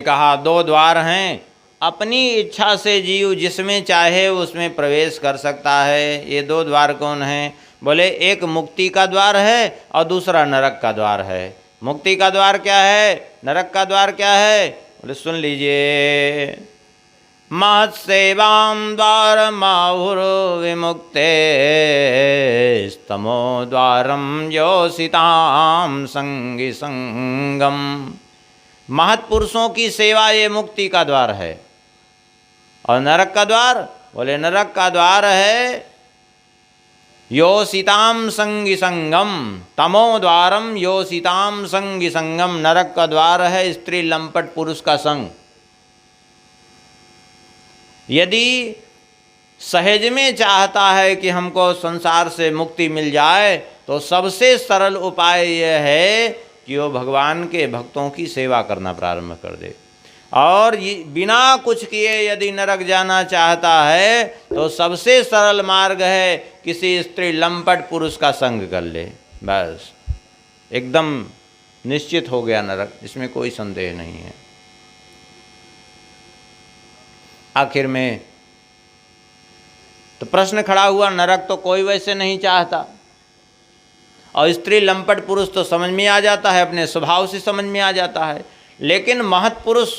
कहा दो द्वार हैं, अपनी इच्छा से जीव जिसमें चाहे उसमें प्रवेश कर सकता है। ये दो द्वार कौन हैं? बोले एक मुक्ति का द्वार है और दूसरा नरक का द्वार है। मुक्ति का द्वार क्या है, नरक का द्वार क्या है? बोले सुन लीजिए, महत्सेवां द्वार माहुर विमुक्ते स्तमो द्वारम योषिताम संगी संगम। महत्पुरुषों की सेवा ये मुक्ति का द्वार है। और नरक का द्वार? बोले नरक का द्वार है योषिताम संगी संगम, तमो द्वारम योषिताम संगी संगम। नरक का द्वार है स्त्री लंपट पुरुष का संग। यदि सहज में चाहता है कि हमको संसार से मुक्ति मिल जाए तो सबसे सरल उपाय यह है कि वो भगवान के भक्तों की सेवा करना प्रारंभ कर दे। और बिना कुछ किए यदि नरक जाना चाहता है तो सबसे सरल मार्ग है किसी स्त्री लंपट पुरुष का संग कर ले, बस एकदम निश्चित हो गया नरक, इसमें कोई संदेह नहीं है। आखिर में तो प्रश्न खड़ा हुआ, नरक तो कोई वैसे नहीं चाहता और स्त्री लंपट पुरुष तो समझ में आ जाता है, अपने स्वभाव से समझ में आ जाता है। लेकिन महत्पुरुष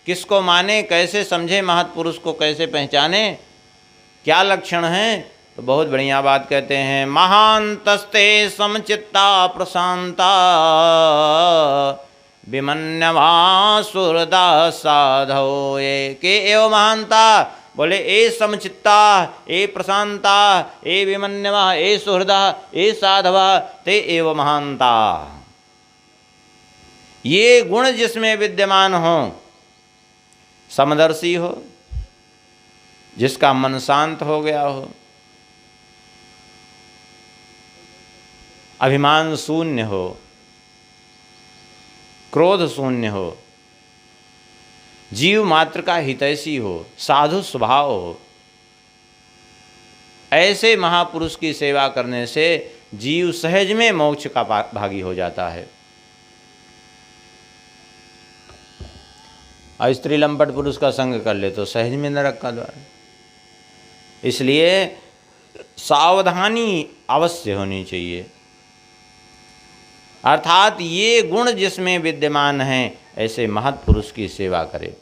किसको माने, कैसे समझे, महत्पुरुष को कैसे पहचाने, क्या लक्षण हैं? तो बहुत बढ़िया बात कहते हैं, महांतस्ते समचित्ता प्रशांता विमन्यवा सुहृदा साधो ये के एव महानता। बोले ए समचित्ता, ए प्रशांता, ए विमन्यवा, ए सुहृदा, ए साधवा ते एव महानता। ये गुण जिसमें विद्यमान हो, समदर्शी हो, जिसका मन शांत हो गया हो, अभिमान शून्य हो, क्रोध शून्य हो, जीव मात्र का हितैषी हो, साधु स्वभाव हो, ऐसे महापुरुष की सेवा करने से जीव सहज में मोक्ष का भागी हो जाता है। और स्त्री लंपट पुरुष का संग कर ले तो सहज में नरक का द्वार। इसलिए सावधानी अवश्य होनी चाहिए, अर्थात ये गुण जिसमें विद्यमान हैं ऐसे महत्पुरुष की सेवा करें।